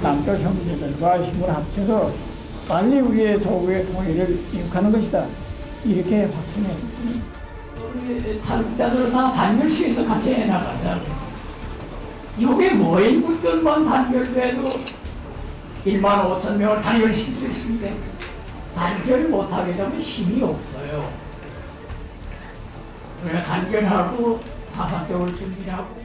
남쪽 형제들과 힘을 합쳐서 빨리 우리의 조국의 통일을 이룩하는 것이다. 이렇게 확신했습니다. 우리 탈북자들 다 단결시켜서 같이 해나가자. 이게 뭐인 분들만 단결돼도 1만 5천 명을 단결시킬 수 있는데 단결 못하게 되면 힘이 없어요. 우리가 단결하고 사상적으로 준비하고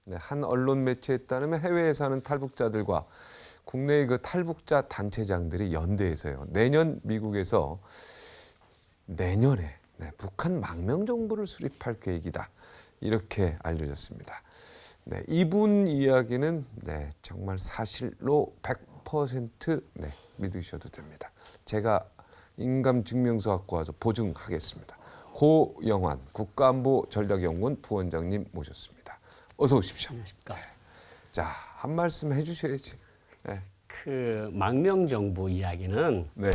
네, 한 언론 매체에 따르면 해외에 사는 탈북자들과 국내의 그 탈북자 단체장들이 연대해서요. 내년 미국에서 내년에 북한 망명 정부를 수립할 계획이다. 이렇게 알려졌습니다. 네, 이분 이야기는 정말 사실로 100% 믿으셔도 됩니다. 제가 인감증명서 갖고 와서 보증하겠습니다. 고영환 국가안보전략연구원 부원장님 모셨습니다. 어서 오십시오. 안녕하십니까. 네. 자, 한 말씀 해주셔야지. 네. 그 망명 정부 이야기는 네.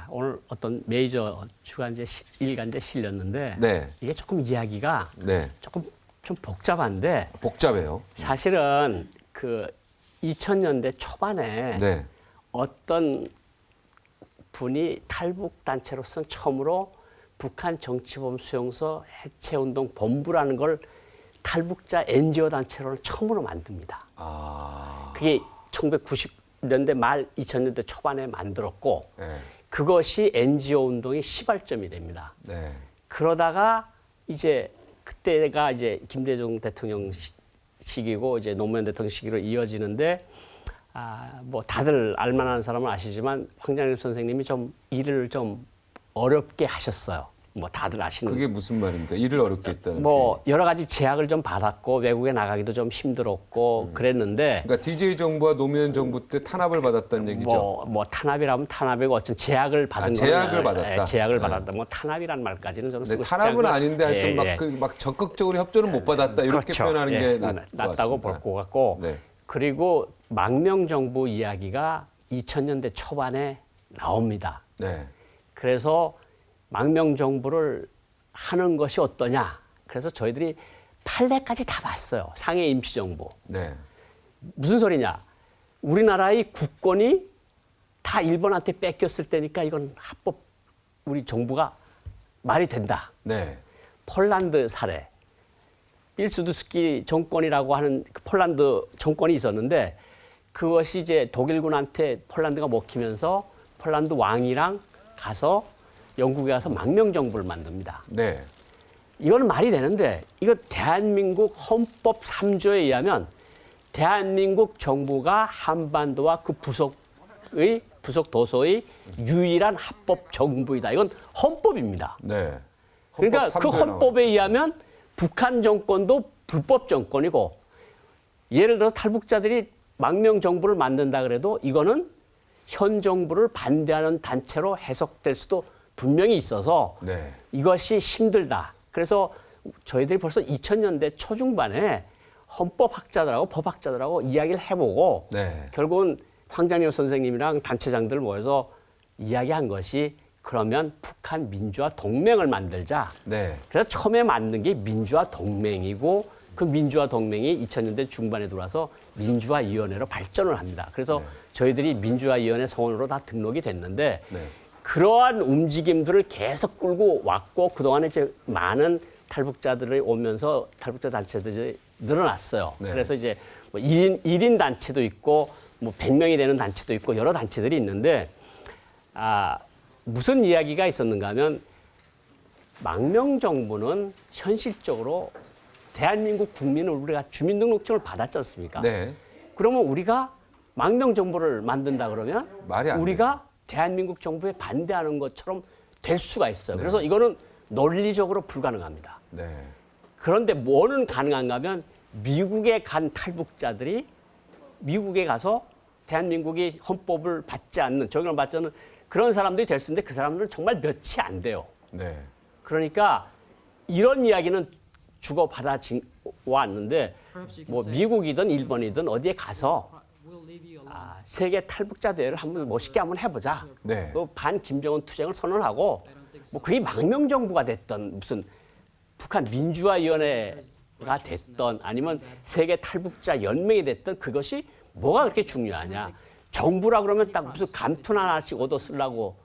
오늘 어떤 메이저 주간지 일간지에 실렸는데 네. 이게 조금 이야기가 네. 조금 좀 복잡한데 복잡해요. 사실은 그 2000년대 초반에 네. 어떤 분이 탈북 단체로서 처음으로 북한 정치범 수용소 해체운동 본부라는 걸 탈북자 NGO 단체로는 처음으로 만듭니다. 그게 1990년대 말 2000년대 초반에 만들었고 네. 그것이 NGO 운동의 시발점이 됩니다. 네. 그러다가 이제 그때가 이제 김대중 대통령 시기고 이제 노무현 대통령 시기로 이어지는데 뭐 다들 알만한 사람은 아시지만 황장엽 선생님이 좀 일을 좀 어렵게 하셨어요. 뭐 다들 아시는. 그게 무슨 말입니까? 일을 어렵게 했다는. 뭐 여러 가지 제약을 좀 받았고 외국에 나가기도 좀 힘들었고 그랬는데. 그러니까 DJ 정부와 노무현 정부 때 탄압을 받았다는 얘기죠. 뭐 탄압이라면 탄압이고 어떤 제약을 받은 거는 제약을 받았다. 제약을 받았다. 뭐 탄압이란 말까지는 저는 쓰고 싶지 않고. 탄압은 아닌데 하여튼 막 적극적으로 협조는 못 받았다 이렇게 그렇죠. 표현하는 게 낫다고 볼 것 같고. 네. 그리고 망명 정부 이야기가 2000년대 초반에 나옵니다. 네. 그래서 망명 정부를 하는 것이 어떠냐. 그래서 저희들이 판례까지 다 봤어요. 상해 임시정부. 네. 무슨 소리냐. 우리나라의 국권이 다 일본한테 뺏겼을 때니까 이건 합법 우리 정부가 말이 된다. 네. 폴란드 사례. 필수두스키 정권이라고 하는 그 폴란드 정권이 있었는데 그것이 이제 독일군한테 폴란드가 먹히면서 폴란드 왕이랑 가서 영국에 가서 망명 정부를 만듭니다. 네. 이거는 말이 되는데 이거 대한민국 헌법 3조에 의하면 대한민국 정부가 한반도와 그 부속 도서의 유일한 합법 정부이다. 이건 헌법입니다. 네. 그러니까 그 3조에 헌법에 의하면 북한 정권도 불법 정권이고 예를 들어 탈북자들이 망명 정부를 만든다 그래도 이거는 현 정부를 반대하는 단체로 해석될 수도 분명히 있어서 네. 이것이 힘들다. 그래서 저희들이 벌써 2000년대 초중반에 헌법학자들하고 법학자들하고 이야기를 해보고 네. 결국은 황장엽 선생님이랑 단체장들 모여서 이야기한 것이 그러면 북한 민주화 동맹을 만들자. 네. 그래서 처음에 만든 게 민주화 동맹이고 그 민주화 동맹이 2000년대 중반에 들어와서 민주화위원회로 발전을 합니다. 그래서 저희들이 민주화위원회 성원으로 다 등록이 됐는데 네. 그러한 움직임들을 계속 끌고 왔고 그동안에 이제 많은 탈북자들이 오면서 탈북자 단체들이 늘어났어요. 네. 그래서 이제 뭐 1인 단체도 있고 뭐 100명이 되는 단체도 있고 여러 단체들이 있는데 무슨 이야기가 있었는가 하면 망명 정부는 현실적으로 대한민국 국민을 우리가 주민등록증을 받았지 않습니까? 네. 그러면 우리가 망명 정부를 만든다 그러면 말이 안 우리가 대한민국 정부에 반대하는 것처럼 될 수가 있어요. 네. 그래서 이거는 논리적으로 불가능합니다. 네. 그런데 뭐는 가능한가 하면 미국에 간 탈북자들이 미국에 가서 대한민국이 헌법을 받지 않는 적용을 받지 않는 그런 사람들이 될 수 있는데 그 사람들은 정말 몇이 안 돼요. 네. 그러니까 이런 이야기는 주고받아 왔는데 뭐 미국이든 일본이든 어디에 가서 세계 탈북자 대회를 한번 멋있게 한번 해보자. 네. 그 반 김정은 투쟁을 선언하고 뭐 그게 망명 정부가 됐던 무슨 북한 민주화위원회가 됐던 아니면 세계 탈북자 연맹이 됐던 그것이 뭐가 그렇게 중요하냐. 정부라 그러면 딱 무슨 감투 하나씩 얻어 쓰려고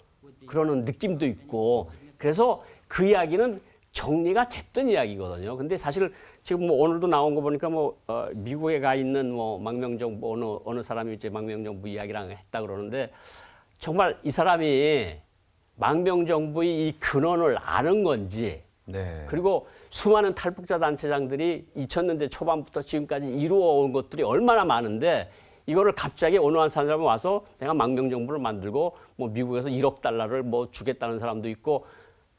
그러는 느낌도 있고 그래서 그 이야기는 정리가 됐던 이야기거든요. 근데 사실 지금 뭐 오늘도 나온 거 보니까 뭐 미국에 가 있는 뭐 망명정부 어느 사람이 이제 망명정부 이야기랑 했다 그러는데 정말 이 사람이 망명정부의 이 근원을 아는 건지 네. 그리고 수많은 탈북자 단체장들이 2000년대 초반부터 지금까지 이루어온 것들이 얼마나 많은데 이거를 갑자기 어느 한 사람이 와서 내가 망명정부를 만들고 뭐 미국에서 1억 달러를 뭐 주겠다는 사람도 있고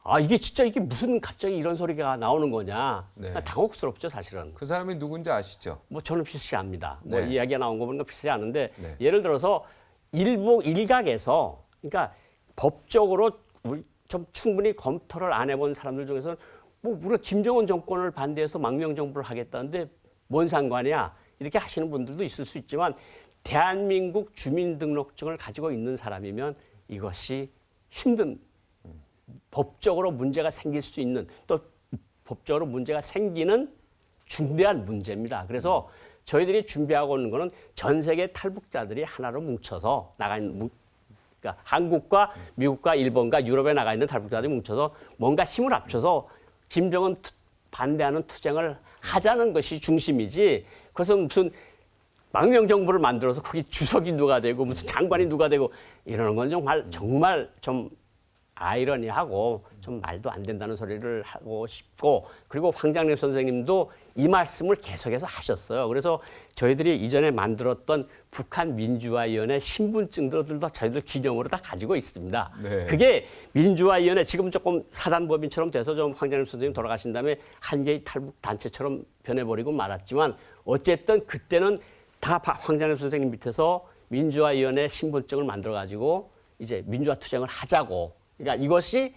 아 이게 진짜 이게 무슨 갑자기 이런 소리가 나오는 거냐. 네. 당혹스럽죠 사실은. 그 사람이 누군지 아시죠? 뭐 저는 필시 압니다. 뭐 네. 이야기가 나온 거 보니까 필시 아는데 네. 예를 들어서 일각에서 그러니까 법적으로 좀 충분히 검토를 안 해본 사람들 중에서는 뭐 우리가 김정은 정권을 반대해서 망명 정부를 하겠다는데 뭔 상관이야 이렇게 하시는 분들도 있을 수 있지만 대한민국 주민등록증을 가지고 있는 사람이면 이것이 힘든 법적으로 문제가 생길 수 있는 또 법적으로 문제가 생기는 중대한 문제입니다. 그래서 저희들이 준비하고 있는 거는 전 세계 탈북자들이 하나로 뭉쳐서 나가 있는 그러니까 한국과 미국과 일본과 유럽에 나가 있는 탈북자들이 뭉쳐서 뭔가 힘을 합쳐서 김정은 반대하는 투쟁을 하자는 것이 중심이지. 그래서 무슨 망명 정부를 만들어서 거기 주석이 누가 되고 무슨 장관이 누가 되고 이러는 건 정말 좀 아이러니하고 좀 말도 안 된다는 소리를 하고 싶고 그리고 황장래 선생님도 이 말씀을 계속해서 하셨어요. 그래서 저희들이 이전에 만들었던 북한 민주화위원회 신분증들도 저희들 기념으로 다 가지고 있습니다. 네. 그게 민주화위원회 지금 조금 사단법인처럼 돼서 좀 황장래 선생님 돌아가신 다음에 한 개의 탈북 단체처럼 변해버리고 말았지만 어쨌든 그때는 다 황장래 선생님 밑에서 민주화위원회 신분증을 만들어가지고 이제 민주화 투쟁을 하자고. 그러니까 이것이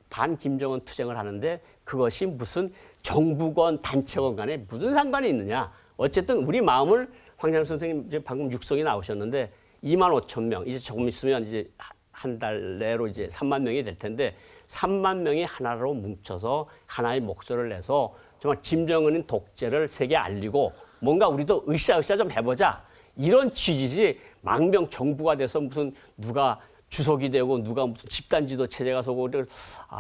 반 김정은 투쟁을 하는데 그것이 무슨 정부건 단체건 간에 무슨 상관이 있느냐. 어쨌든 우리 마음을 황장래 선생님 이제 방금 육성이 나오셨는데 2만 5천 명 이제 조금 있으면 이제 한 달 내로 이제 3만 명이 될 텐데 3만 명이 하나로 뭉쳐서 하나의 목소리를 내서 정말 김정은인 독재를 세계에 알리고 뭔가 우리도 으쌰으쌰 좀 해보자. 이런 취지지 망명 정부가 돼서 무슨 누가 주석이 되고 누가 무슨 집단지도 체제가 서고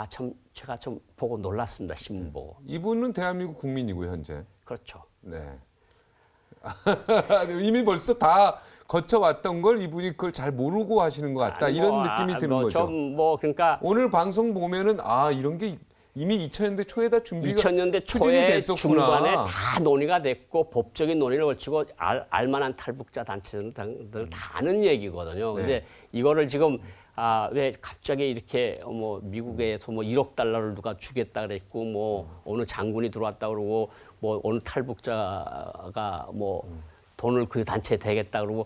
참 제가 좀 보고 놀랐습니다. 신문 보고. 이분은 대한민국 국민이고요, 현재. 그렇죠. 네. 이미 벌써 다 거쳐왔던 걸 이분이 그걸 잘 모르고 하시는 것 같다. 이런 느낌이 드는 거죠. 그러니까 오늘 방송 보면은 이런 게 이미 2000년대 초에다 준비가 2000년대 추진이 초에 됐었구나. 중반에 다 논의가 됐고 법적인 논의를 걸치고 알만한 탈북자 단체들 다 아는 얘기거든요. 근데 이거를 지금 왜 갑자기 이렇게 뭐 미국에서 뭐 1억 달러를 누가 주겠다 그랬고 뭐 어느 장군이 들어왔다 그러고 뭐 어느 탈북자가 뭐 돈을 그 단체에 대겠다 그러고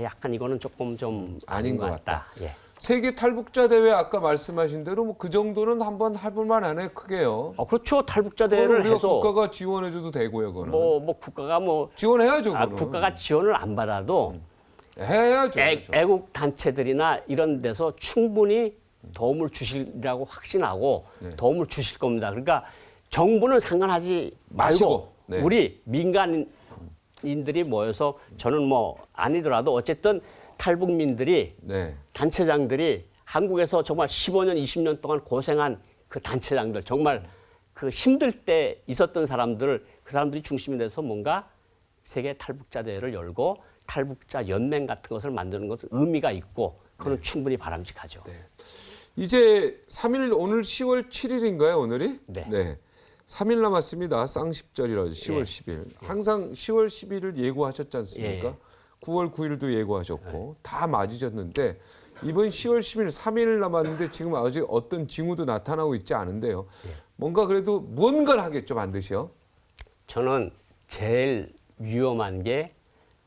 약간 이거는 조금 좀 아닌 것 같다. 예. 세계 탈북자 대회 아까 말씀하신 대로 뭐 그 정도는 한번 해볼 만하네 크게요. 그렇죠. 탈북자 대회를 우리가 해서 국가가 지원해줘도 되고요, 그거는. 뭐 국가가 뭐 지원해야죠, 그거는. 국가가 지원을 안 받아도 해야죠. 그렇죠. 애국 단체들이나 이런 데서 충분히 도움을 주시라고 확신하고 도움을 주실 겁니다. 그러니까 정부는 상관하지 말고 마시고. 네. 우리 민간인들이 모여서 저는 뭐 아니더라도 어쨌든 탈북민들이 단체장들이 한국에서 정말 15년, 20년 동안 고생한 그 단체장들 정말 그 힘들 때 있었던 사람들 그 사람들이 중심이 돼서 뭔가 세계 탈북자 대회를 열고 탈북자 연맹 같은 것을 만드는 것은 의미가 있고 그건 충분히 바람직하죠. 이제 3일 오늘 10월 7일인가요, 오늘이? 네. 3일 남았습니다. 쌍십절이라죠. 10월 10일. 항상 10월 10일을 예고하셨지 않습니까? 9월 9일도 예고하셨고 다 맞으셨는데 이번 10월 10일 3일 남았는데 지금 아직 어떤 징후도 나타나고 있지 않은데요. 뭔가 그래도 무언가를 하겠죠, 반드시요. 저는 제일 위험한 게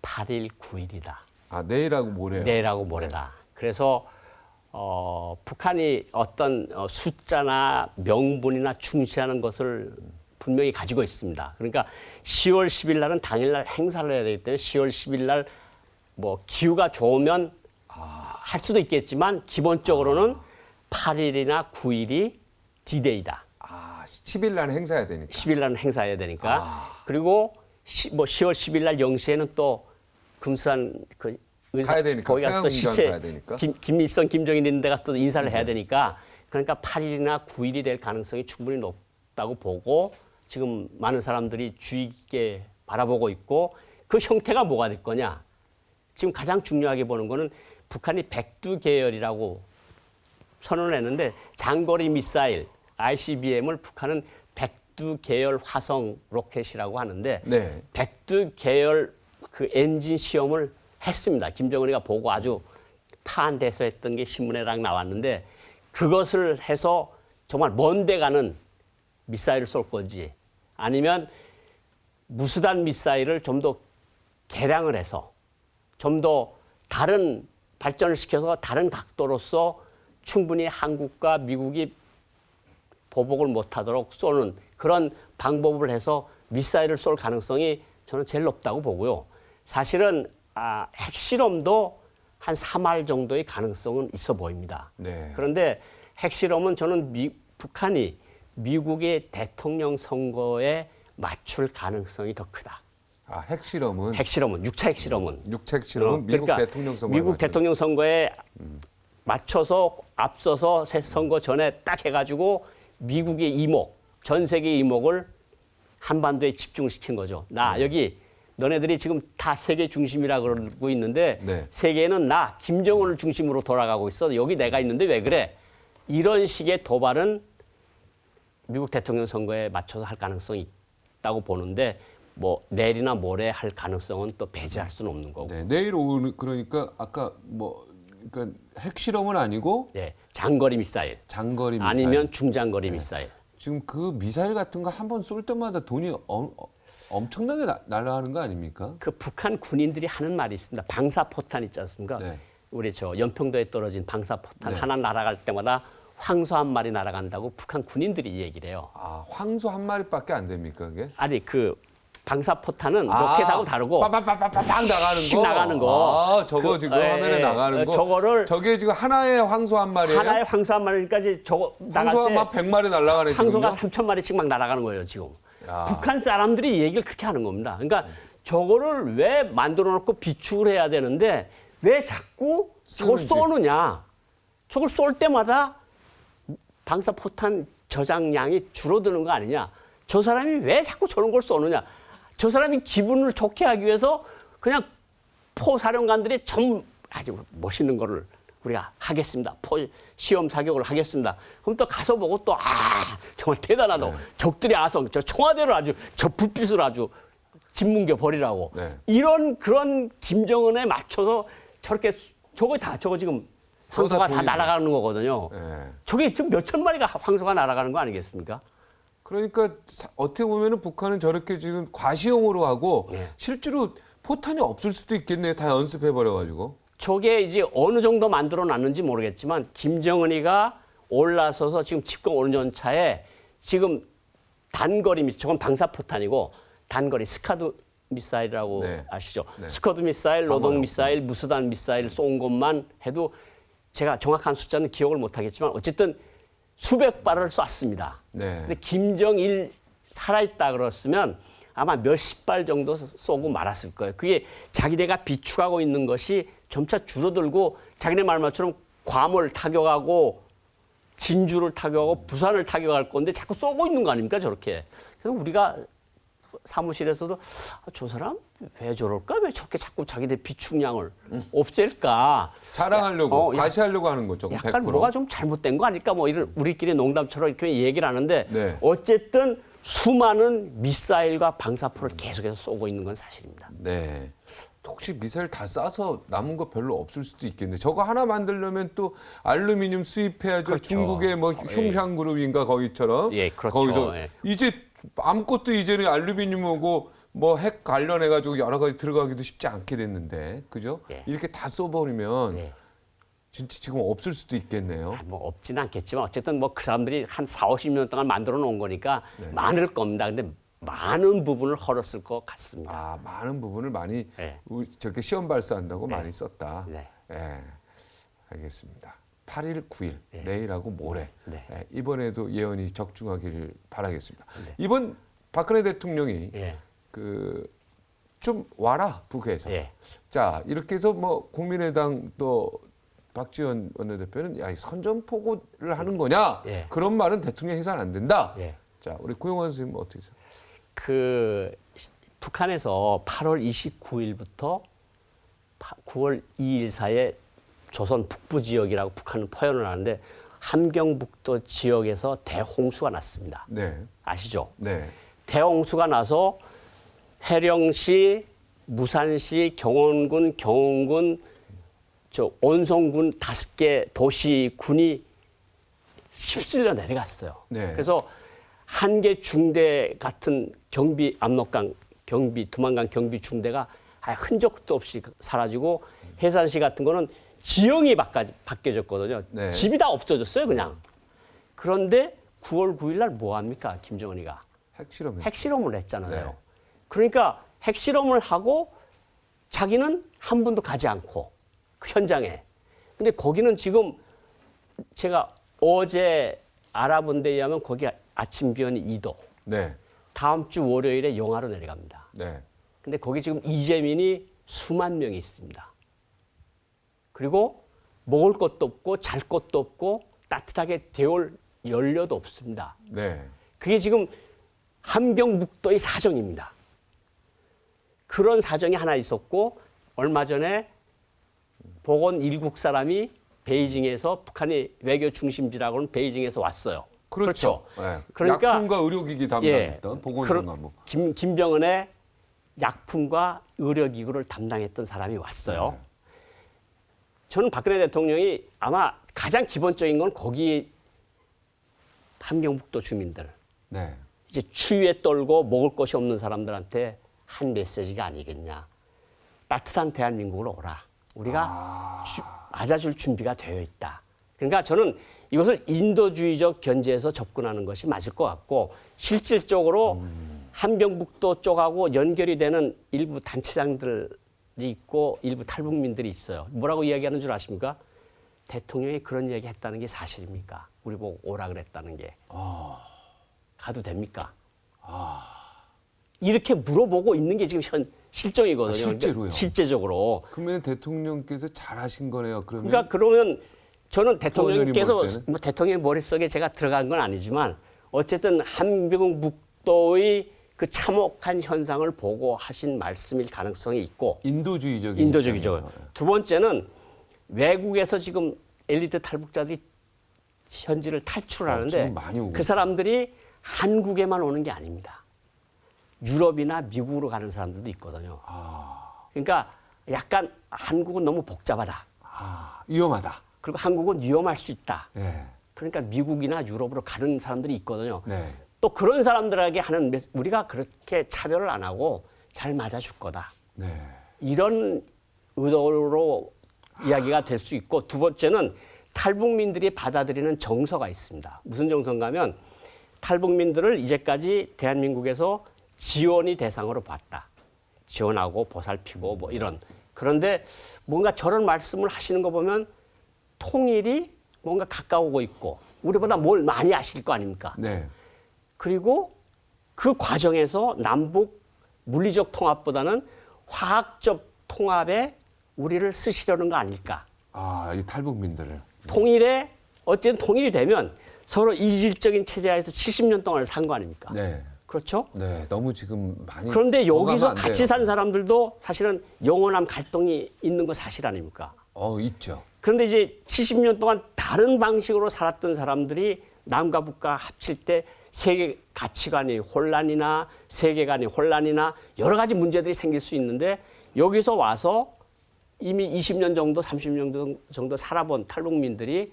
8일, 9일이다. 내일하고 모레요. 내일하고 모레다. 그래서 북한이 어떤 숫자나 명분이나 중시하는 것을 분명히 가지고 있습니다. 그러니까 10월 10일 날은 당일날 행사를 해야 되기 때문에 10월 10일 날 뭐 기후가 좋으면 할 수도 있겠지만 기본적으로는 8일이나 9일이 D-Day다. 10일 날 행사해야 되니까. 10일 날 행사해야 되니까. 그리고 뭐 10월 10일 날 0시에는 또 금수산 그 의사 가야 되니까. 거기 가서 또 평양공장 가야 되니까. 김일성, 김정일 있는 데가 또 인사를 해야 되니까 그러니까 8일이나 9일이 될 가능성이 충분히 높다고 보고 지금 많은 사람들이 주의 깊게 바라보고 있고 그 형태가 뭐가 될 거냐. 지금 가장 중요하게 보는 거는 북한이 백두 계열이라고 선언을 했는데 장거리 미사일 ICBM을 북한은 백두 계열 화성 로켓이라고 하는데 네. 백두 계열 그 엔진 시험을 했습니다. 김정은이가 보고 아주 파한돼서 했던 게 신문에랑 나왔는데 그것을 해서 정말 먼데 가는 미사일을 쏠 건지 아니면 무수단 미사일을 좀 더 개량을 해서 좀 더 다른 발전을 시켜서 다른 각도로서 충분히 한국과 미국이 보복을 못하도록 쏘는 그런 방법을 해서 미사일을 쏠 가능성이 저는 제일 높다고 보고요. 사실은 핵실험도 한 3할 정도의 가능성은 있어 보입니다. 네. 그런데 핵실험은 저는 북한이 미국의 대통령 선거에 맞출 가능성이 더 크다. 핵실험은 6차 핵실험은. 6차 핵실험은 미국 그러니까 대통령 선거에 미국 대통령 선거에 맞춰서 앞서서 새 선거 전에 딱 해가지고 미국의 이목, 전 세계 이목을 한반도에 집중시킨 거죠. 여기 너네들이 지금 다 세계 중심이라 그러고 있는데 네. 세계는 김정은을 중심으로 돌아가고 있어. 여기 내가 있는데 왜 그래? 이런 식의 도발은 미국 대통령 선거에 맞춰서 할 가능성이 있다고 보는데 뭐 내일이나 모레 할 가능성은 또 배제할 수는 없는 거고. 네, 내일 오후 그러니까 아까 그러니까 핵실험은 아니고 장거리 미사일. 장거리 미사일 아니면 중장거리 미사일. 지금 그 미사일 같은 거 한 번 쏠 때마다 돈이 엄청나게 날아가는 거 아닙니까? 그 북한 군인들이 하는 말이 있습니다. 방사포탄 있지 않습니까? 네. 우리 연평도에 떨어진 방사포탄 네. 하나 날아갈 때마다 황소 한 마리 날아간다고 북한 군인들이 얘기를 해요. 황소 한 마리밖에 안 됩니까, 그게? 아니 그 방사포탄은 로켓하고 다르고 빵빵빵빵 나가는 거. 저거 지금 화면에 나가는 거. 저거를 저게 지금 하나의 황소 한 마리예요? 하나의 황소 한 마리까지 저거 나갈 황소가 때 막 100마리 날아가네 황소가 지금요? 3,000마리씩 막 날아가는 거예요, 지금. 야. 북한 사람들이 얘기를 그렇게 하는 겁니다. 그러니까 저거를 왜 만들어 놓고 비축을 해야 되는데 왜 자꾸 저걸 쏘느냐. 저걸 쏠 때마다 방사포탄 저장량이 줄어드는 거 아니냐. 저 사람이 왜 자꾸 저런 걸 쏘느냐. 저 사람이 기분을 좋게 하기 위해서 그냥 포사령관들이 아주 멋있는 거를 우리가 하겠습니다. 시험 사격을 하겠습니다. 그럼 또 가서 보고 또 정말 대단하다. 네. 적들이 와서 저 청와대를 아주 저 불빛을 아주 짓뭉겨 버리라고. 네. 그런 김정은에 맞춰서 저렇게 저거 지금 황소가 다 날아가는 거거든요. 네. 저게 지금 몇천 마리가 황소가 날아가는 거 아니겠습니까? 그러니까 어떻게 보면은 북한은 저렇게 지금 과시용으로 하고 실제로 포탄이 없을 수도 있겠네요. 다 연습해 버려가지고. 저게 이제 어느 정도 만들어 놨는지 모르겠지만 김정은이가 올라서서 지금 집권 5년 차에 지금 단거리 저건 방사포탄이고 단거리 스카드 미사일이라고 아시죠? 네. 스카드 미사일, 로동 미사일, 무수단 미사일 쏜 것만 해도 제가 정확한 숫자는 기억을 못 하겠지만 어쨌든 수백 발을 쐈습니다. 네. 근데 김정일 살아있다 그랬으면 아마 몇십 발 정도 쏘고 말았을 거예요. 그게 자기네가 비축하고 있는 것이 점차 줄어들고 자기네 말처럼 괌을 타격하고 진주를 타격하고 부산을 타격할 건데 자꾸 쏘고 있는 거 아닙니까 저렇게. 그래서 우리가 사무실에서도 저 사람 왜 저럴까? 왜 저렇게 자꾸 자기네 비축량을 없앨까? 자랑하려고, 과시하려고 하는 거죠. 약간 100%. 뭐가 좀 잘못된 거 아닐까? 뭐 이런 우리끼리 농담처럼 이렇게 얘기를 하는데 네. 어쨌든 수많은 미사일과 방사포를 계속해서 쏘고 있는 건 사실입니다. 네. 혹시 미사일 다 쏴서 남은 거 별로 없을 수도 있겠네. 저거 하나 만들려면 또 알루미늄 수입해야죠. 그렇죠. 중국의 뭐 흉샹그룹인가 거기처럼. 그렇죠. 거기서 이제 아무것도 이제는 알루미늄하고 뭐 핵 관련해가지고 여러 가지 들어가기도 쉽지 않게 됐는데, 그죠? 이렇게 다 쏘버리면 진짜 지금 없을 수도 있겠네요. 뭐 없지는 않겠지만 어쨌든 뭐 그 사람들이 한 4, 50년 동안 만들어 놓은 거니까 네. 많을 겁니다. 근데 많은 부분을 헐었을 것 같습니다. 아, 많은 부분을 많이 네. 저렇게 시험 발사한다고 네. 많이 썼다. 네. 예, 알겠습니다. 8일, 9일 네. 내일하고 모레 네. 예, 이번에도 예언이 적중하기를 바라겠습니다. 네. 이번 박근혜 대통령이 예. 그 좀 와라 북에서. 예. 자 이렇게 해서 뭐 국민의당 또 박지원 원내대표는 야, 이 선전포고를 하는 거냐? 예. 그런 말은 대통령 해서는 안 된다. 예. 자 우리 고용환 선생님 어떻게 생각하세요? 그 북한에서 8월 29일부터 9월 2일 사이에 조선 북부 지역이라고 북한은 표현을 하는데 함경북도 지역에서 대홍수가 났습니다. 네, 아시죠? 네, 대홍수가 나서 해령시, 무산시, 경원군, 경운군, 온성군 5개 도시 군이 휩쓸려 내려갔어요. 네. 그래서 한개 중대 같은 경비 압록강 경비 두만강 경비 중대가 아예 흔적도 없이 사라지고 해산시 같은 거는 지형이 바뀌어졌거든요. 네. 집이 다 없어졌어요, 그냥. 그런데 9월 9일 날 뭐 합니까? 김정은이가 핵실험. 핵실험을 했잖아요. 네. 그러니까 핵실험을 하고 자기는 한 번도 가지 않고 그 현장에. 근데 거기는 지금 제가 어제 알아본 데 의하면 거기 아침 기온이 2도. 네, 다음 주 월요일에 영하로 내려갑니다. 네, 근데 거기 지금 이재민이 수만 명이 있습니다. 그리고 먹을 것도 없고 잘 것도 없고 따뜻하게 데울 연료도 없습니다. 네. 그게 지금 함경북도의 사정입니다. 그런 사정이 하나 있었고 얼마 전에 보건 일국 사람이 베이징에서 북한이 외교 중심지라고 하는 베이징에서 왔어요. 그렇죠. 네. 그러니까 약품과 의료기기 담당했던 보건성가무. 김정은의 약품과 의료기구를 담당했던 사람이 왔어요. 네. 저는 박근혜 대통령이 아마 가장 기본적인 건 거기 함경북도 주민들 네, 이제 추위에 떨고 먹을 것이 없는 사람들한테 한 메시지가 아니겠냐. 따뜻한 대한민국으로 오라. 우리가 맞아줄 준비가 되어 있다. 그러니까 저는 이것을 인도주의적 견제에서 접근하는 것이 맞을 것 같고 실질적으로 함경북도 쪽하고 연결이 되는 일부 단체장들이 있고 일부 탈북민들이 있어요. 뭐라고 이야기하는 줄 아십니까? 대통령이 그런 얘기 했다는 게 사실입니까? 우리 보고 오라 그랬다는 게. 가도 됩니까? 이렇게 물어보고 있는 게 지금 실정이거든요. 실제로요? 그러니까 실제적으로. 그러면 대통령께서 잘하신 거네요. 그러면 그러면 저는 의원님이 대통령께서 볼 때는? 뭐 대통령의 머릿속에 제가 들어간 건 아니지만 어쨌든 함경북도의 그 참혹한 현상을 보고 하신 말씀일 가능성이 있고 인도주의적인 인도적이죠. 입장에서. 두 번째는 외국에서 지금 엘리트 탈북자들이 현지를 탈출하는데 지금 많이 오고 그 사람들이 한국에만 오는 게 아닙니다. 유럽이나 미국으로 가는 사람들도 있거든요. 그러니까 약간 한국은 너무 복잡하다. 위험하다. 그리고 한국은 위험할 수 있다. 네, 그러니까 미국이나 유럽으로 가는 사람들이 있거든요. 네, 또 그런 사람들에게 하는 우리가 그렇게 차별을 안 하고 잘 맞아줄 거다. 네. 이런 의도로 이야기가 될 수 있고 두 번째는 탈북민들이 받아들이는 정서가 있습니다. 무슨 정서인가 하면 탈북민들을 이제까지 대한민국에서 지원이 대상으로 봤다. 지원하고 보살피고 뭐 이런. 그런데 뭔가 저런 말씀을 하시는 거 보면 통일이 뭔가 가까우고 있고 우리보다 뭘 많이 아실 거 아닙니까? 네. 그리고 그 과정에서 남북 물리적 통합보다는 화학적 통합에 우리를 쓰시려는 거 아닐까? 이 탈북민들을. 통일에 어쨌든 통일이 되면 서로 이질적인 체제하에서 70년 동안을 산 거 아닙니까? 네. 그렇죠? 네. 너무 지금 많이. 그런데 더 가면 여기서 안 같이 돼요. 산 사람들도 사실은 영원한 갈등이 있는 거 사실 아닙니까? 있죠. 그런데 이제 70년 동안 다른 방식으로 살았던 사람들이 남과 북과 합칠 때 세계 가치관이 혼란이나 세계관이 혼란이나 여러 가지 문제들이 생길 수 있는데 여기서 와서 이미 20년 정도, 30년 정도 살아본 탈북민들이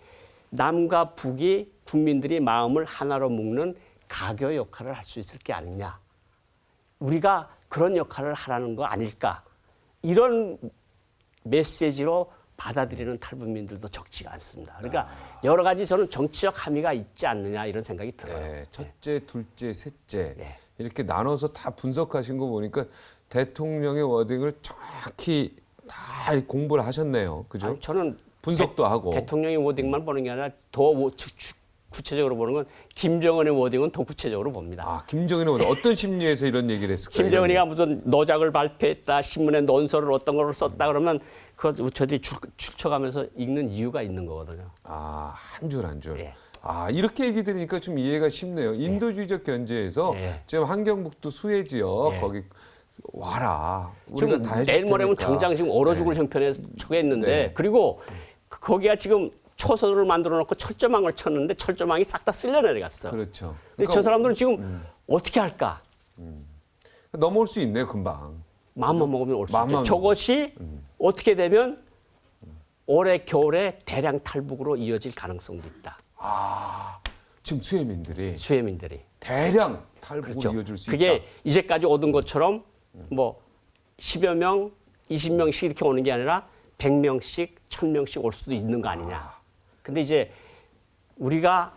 남과 북이 국민들이 마음을 하나로 묶는 가교 역할을 할 수 있을 게 아니냐. 우리가 그런 역할을 하라는 거 아닐까. 이런 메시지로 받아들이는 탈북민들도 적지가 않습니다. 그러니까 여러 가지 저는 정치적 함의가 있지 않느냐 이런 생각이 들어요. 네, 첫째, 둘째, 셋째 네. 이렇게 나눠서 다 분석하신 거 보니까 대통령의 워딩을 정확히 다 공부를 하셨네요. 그죠? 아니, 저는 분석도 하고. 대통령의 워딩만 보는 게 아니라 더 구체적으로 보는 건 김정은의 워딩은 더 구체적으로 봅니다. 아, 김정은의 워딩 어떤 심리에서 이런 얘기를 했을까요? 김정은이가 무슨 노작을 발표했다, 신문에 논설을 어떤 걸 썼다 그러면 그거 저들이 출처가면서 읽는 이유가 있는 거거든요. 아, 한 줄 한 줄. 예. 아, 이렇게 얘기 들으니까 좀 이해가 쉽네요. 인도주의적 견제에서 예. 지금 한경북도 수해 지역 예. 거기 와라. 우리가 지금 다 해줄 내일 모레면 테니까. 당장 지금 얼어 죽을 형편에 처했는데 네. 그리고 거기가 지금 초소를 만들어 놓고 철조망을 쳤는데 철조망이 싹 다 쓸려 내려갔어. 그렇죠. 근데 저 사람들은 지금 어떻게 할까? 넘어올 수 있네요, 금방. 마음만 먹으면 올 수 마음만 있죠. 저것이 어떻게 되면 올해 겨울에 대량 탈북으로 이어질 가능성도 있다. 지금 수해민들이 수해민들이. 대량 탈북으로 그렇죠. 이어질 수 그게 있다. 이제까지 오던 것처럼 뭐 10여 명, 20명씩 이렇게 오는 게 아니라 100명씩, 1000명씩 올 수도 있는 거 아니냐. 근데 이제 우리가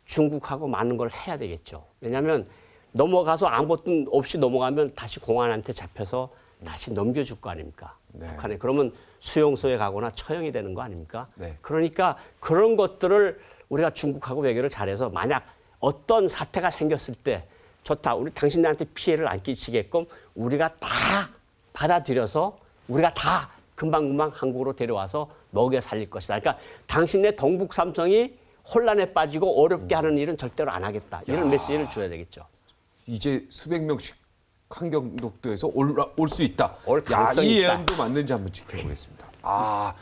중국하고 많은 걸 해야 되겠죠. 왜냐하면 넘어가서 아무것도 없이 넘어가면 다시 공안한테 잡혀서 다시 넘겨줄 거 아닙니까? 네. 북한에. 그러면 수용소에 가거나 처형이 되는 거 아닙니까? 네. 그러니까 그런 것들을 우리가 중국하고 외교를 잘해서 만약 어떤 사태가 생겼을 때 좋다. 우리 당신들한테 피해를 안 끼치게끔 우리가 다 받아들여서 우리가 다 금방금방 한국으로 데려와서 먹여 살릴 것이다. 그러니까 당신네 동북 삼성이 혼란에 빠지고 어렵게 하는 일은 절대로 안 하겠다. 이런 메시지를 줘야 되겠죠. 이제 수백 명씩 한경북도에서 올 수 있다. 올 가능성이 이 있다. 예언도 맞는지 한번 지켜보겠습니다. 아,